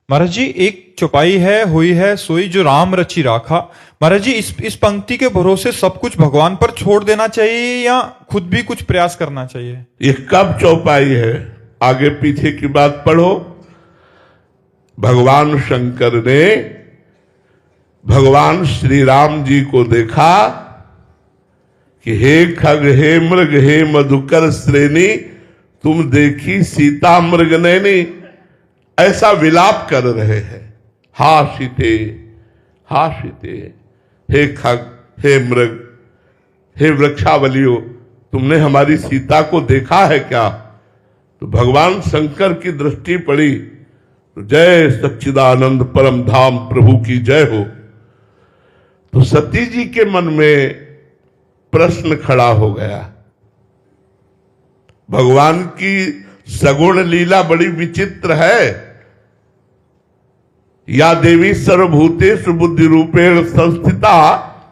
महाराज जी, एक चौपाई है हुई है सोई जो राम रचि राखा। महाराज जी, इस पंक्ति के भरोसे सब कुछ भगवान पर छोड़ देना चाहिए या खुद भी कुछ प्रयास करना चाहिए? ये कब चौपाई है? आगे पीछे की बात पढ़ो। भगवान शंकर ने भगवान श्री राम जी को देखा कि हे खग, हे मृग, हे मधुकर श्रेणी, तुम देखी सीता मृग नैनी, ऐसा विलाप कर रहे हैं। हा सीते, हा सीते, हे खग, हे मृग, हे वृक्षावलियो, तुमने हमारी सीता को देखा है क्या? तो भगवान शंकर की दृष्टि पड़ी तो जय सच्चिदानंद परम धाम प्रभु की जय हो। तो सती जी के मन में प्रश्न खड़ा हो गया। भगवान की सगुण लीला बड़ी विचित्र है। या देवी सर्वभूतेषु बुद्धि रूपेण संस्थिता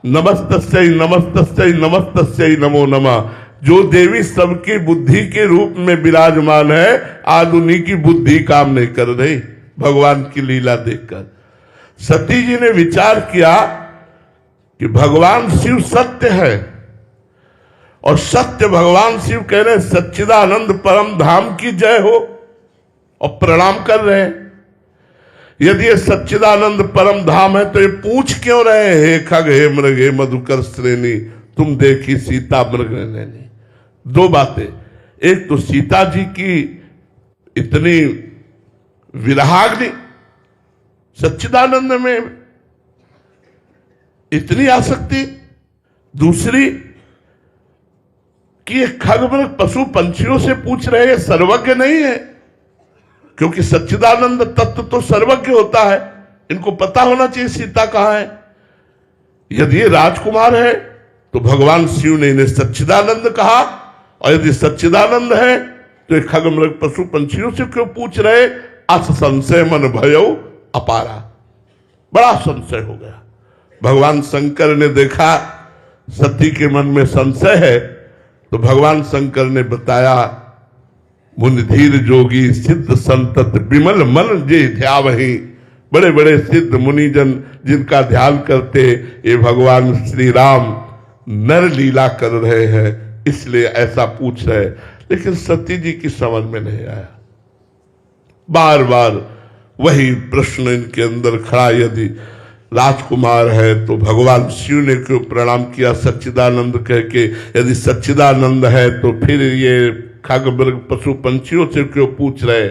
नमस्तस्यै नमस्तस्यै नमस्तस्यै नमो नमः। जो देवी सबकी बुद्धि के रूप में विराजमान है, आज उन्हीं की बुद्धि काम नहीं कर रही। भगवान की लीला देखकर सती जी ने विचार किया कि भगवान शिव सत्य है और सत्य भगवान शिव कह रहे सच्चिदानंद परम धाम की जय हो और प्रणाम कर रहे हैं। यदि ये सच्चिदानंद परम धाम है तो ये पूछ क्यों रहे हैं हे खग, हे मृग, हे मधुकर श्रेणी, तुम देखी सीता मृग नैनी? दो बातें। एक तो सीता जी की इतनी विराग्नि, सच्चिदानंद में इतनी आसक्ति। दूसरी कि ये खग मृग पशु पंछियों से पूछ रहे हैं, सर्वज्ञ नहीं है, क्योंकि सच्चिदानंद तत्व तो सर्वज्ञ होता है। इनको पता होना चाहिए सीता कहां है। यदि ये राजकुमार है तो भगवान शिव ने इन्हें सच्चिदानंद कहा, और यदि सच्चिदानंद है तो ये खग मृग पशु पंछियों से क्यों पूछ रहे? अस संशय मन भयो अपारा। बड़ा संशय हो गया। भगवान शंकर ने देखा सती के मन में संशय है, तो भगवान शंकर ने बताया, मुनि धीर जोगी सिद्ध संतत विमल मन जे ध्यावहि। बड़े बड़े सिद्ध मुनिजन जिनका ध्यान करते, ये भगवान श्री राम नर लीला कर रहे हैं, इसलिए ऐसा पूछ रहे। लेकिन सती जी की समझ में नहीं आया। बार बार वही प्रश्न इनके अंदर खड़ा। यदि राजकुमार है तो भगवान शिव ने क्यों प्रणाम किया सच्चिदानंद कह के? यदि सच्चिदानंद है तो फिर ये खग मृग पशु पंछियों से क्यों पूछ रहे?